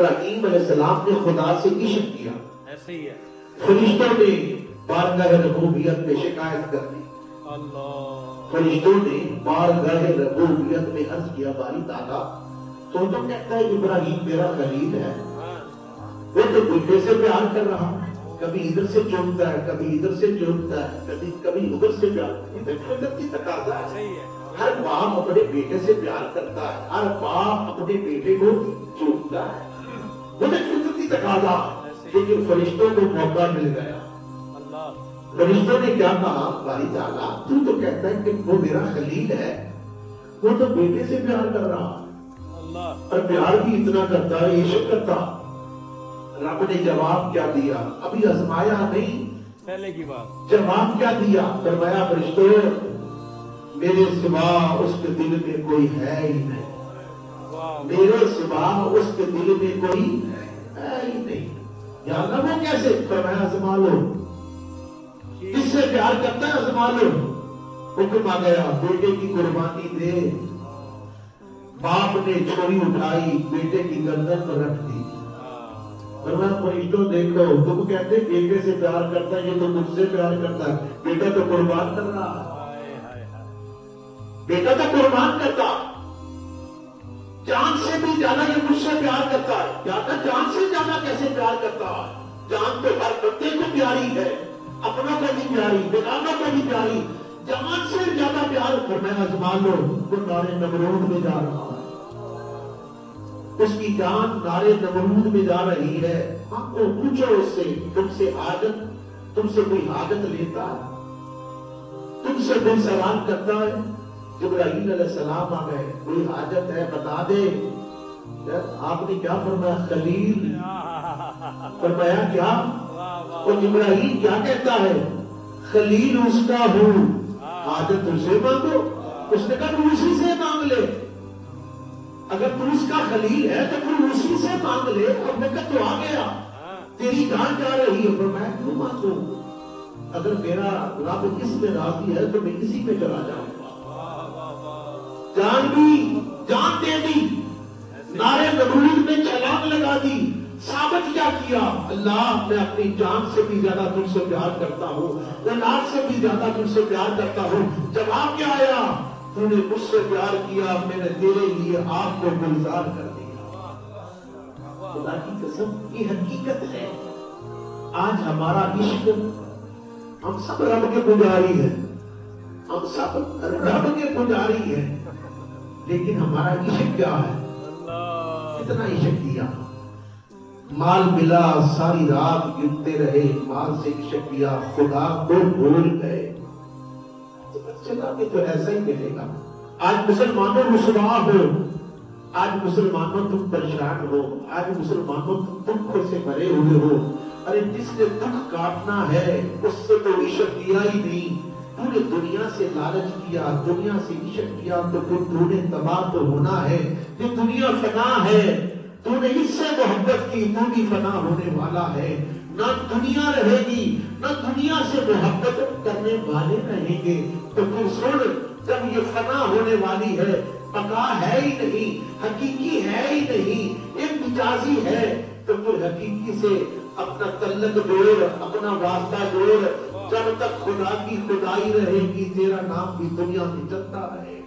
ابراہیم علیہ السلام نے خدا سے عشق کیا، ایسے ہی ہے. فرشتوں نے بارگاہ ربوبیت میں شکایت کر دی. فرشتوں نے بارگاہ ربوبیت میں عرض کیا باری تعالیٰ تو کہتا ہے ابراہیم میرا خلیل ہے، وہ تو بیٹے سے پیار کر رہا، کبھی ادھر سے چومتا ہے، کبھی ادھر سے چومتا ہے، کبھی ادھر سے پیار. فطرت کی تقاضا ہے، ہر باپ اپنے بیٹے سے پیار کرتا ہے، ہر باپ اپنے بیٹے کو چومتا ہے، وہ فطرت کی تقاضا. لیکن فرشتوں کو موقع مل گیا. فرشتوں نے کیا کہا باری تعالیٰ تو کہتا ہے کہ وہ میرا خلیل ہے، وہ تو بیٹے سے پیار کر رہا اور پیار بھی اتنا کرتا ہے، عشق کرتا. رب نے جواب کیا دیا؟ ابھی آزمایا نہیں، پہلے کی بات. جواب کیا دیا؟ فرمایا فرشتوں میرے سوا اس کے دل میں کوئی ہے ہی نہیں، میرے سوا اس کے دل میں کوئی ہے ہی نہیں. یا اللہ وہ کیسے؟ فرمایا آزما لو، کس سے پیار کرتا ہے آزما لو. حکم آ گیا بیٹے کی قربانی دے. باپ نے چھری اٹھائی بیٹے کی گردن پر رکھ دی. فرمایا فرشتوں دیکھو تم کہتے بیٹے سے پیار کرتا ہے، یہ تو مجھ سے پیار کرتا ہے، بیٹا تو قربان کر رہا ہے، بیٹا تو قربان کرتا. جان سے بھی زیادہ یہ مجھ سے پیار کرتا ہے. کیا جان سے زیادہ کیسے پیار کرتا ہے؟ جان تو ہر بندے کو پیاری ہے، اپنوں کو بھی پیاری، بیگانوں کو بھی پیاری، جان سے زیادہ پیار. فرمایا آزما لو. وہ نارے نمرود میں جا رہا ہے، اس کی جان نارے نمرود میں جا رہی ہے. آپ کو پوچھو اس سے تم سے حاجت، تم سے کوئی حاجت لیتا ہے؟ تم سے کوئی سوال کرتا ہے؟ جبرائیل علیہ السلام آ گئے، کوئی حاجت ہے بتا دے. آپ نے کیا فرمایا؟ خلیل. فرمایا کیا؟ اور جبرائیل کیا کہتا ہے؟ خلیل اس کا ہوں، حاجت اسے مانگو. اس نے کہا تو اسی سے مانگ لے، اگر تو اس کا خلیل ہے تو پھر اسی سے مانگ لے. اب میں کہا تو آ گیا، تیری جان جا رہی ہے. فرمایا کیوں مانگوں؟ اگر میرا رب اس میں راضی ہے تو میں اسی میں چلا جاؤں گا. جان بھی جان دے دی، نارے نمرود میں چھلانگ لگا دی. ثابت کیا کیا؟ اللہ میں اپنی جان سے بھی زیادہ تجھ سے پیار کرتا ہوں، اولاد سے بھی زیادہ تجھ سے پیار کرتا ہوں. جواب کیا آیا؟ تو نے مجھ سے پیار کیا، میں نے تیرے لیے آپ کو گلزار کر دیا. خدا کی قسم یہ حقیقت ہے. آج ہمارا عشق، ہم سب رب کے پجاری ہیں، ہم سب رب کے پجاری ہیں، لیکن ہمارا عشق کیا ہے؟ کتنا عشق کیا؟ مال ملا ساری رات گنتے رہے، مال سے عشق کیا، خدا کو بھول گئے. چلا کہ تو ایسا ہی ملے گا. آج مسلمانوں رسوا ہو، آج مسلمانوں تم پریشان ہو، آج مسلمانوں تم دکھ سے بھرے ہوئے ہو. ارے جس نے دکھ کاٹنا ہے اس سے تو عشق کیا ہی نہیں. تو نے دنیا سے لالچ کیا، دنیا سے عشق کیا تو پھر تو نے تباہ تو ہونا ہے. یہ دنیا فنا ہے، تو نے اس سے محبت کی، تو بھی فنا ہونے والا ہے. نہ دنیا رہے گی، نہ دنیا سے محبت کرنے والے رہیں گے. تو پھر سن، جب یہ فنا ہونے والی ہے، بقا ہے ہی نہیں، حقیقی ہے ہی نہیں، ایک مجازی ہے، تو پھر حقیقی سے اپنا تعلق جوڑ، اپنا واسطہ جوڑ. جب تک خدا کی خدائی رہے گی تیرا نام بھی دنیا میں چلتا رہے.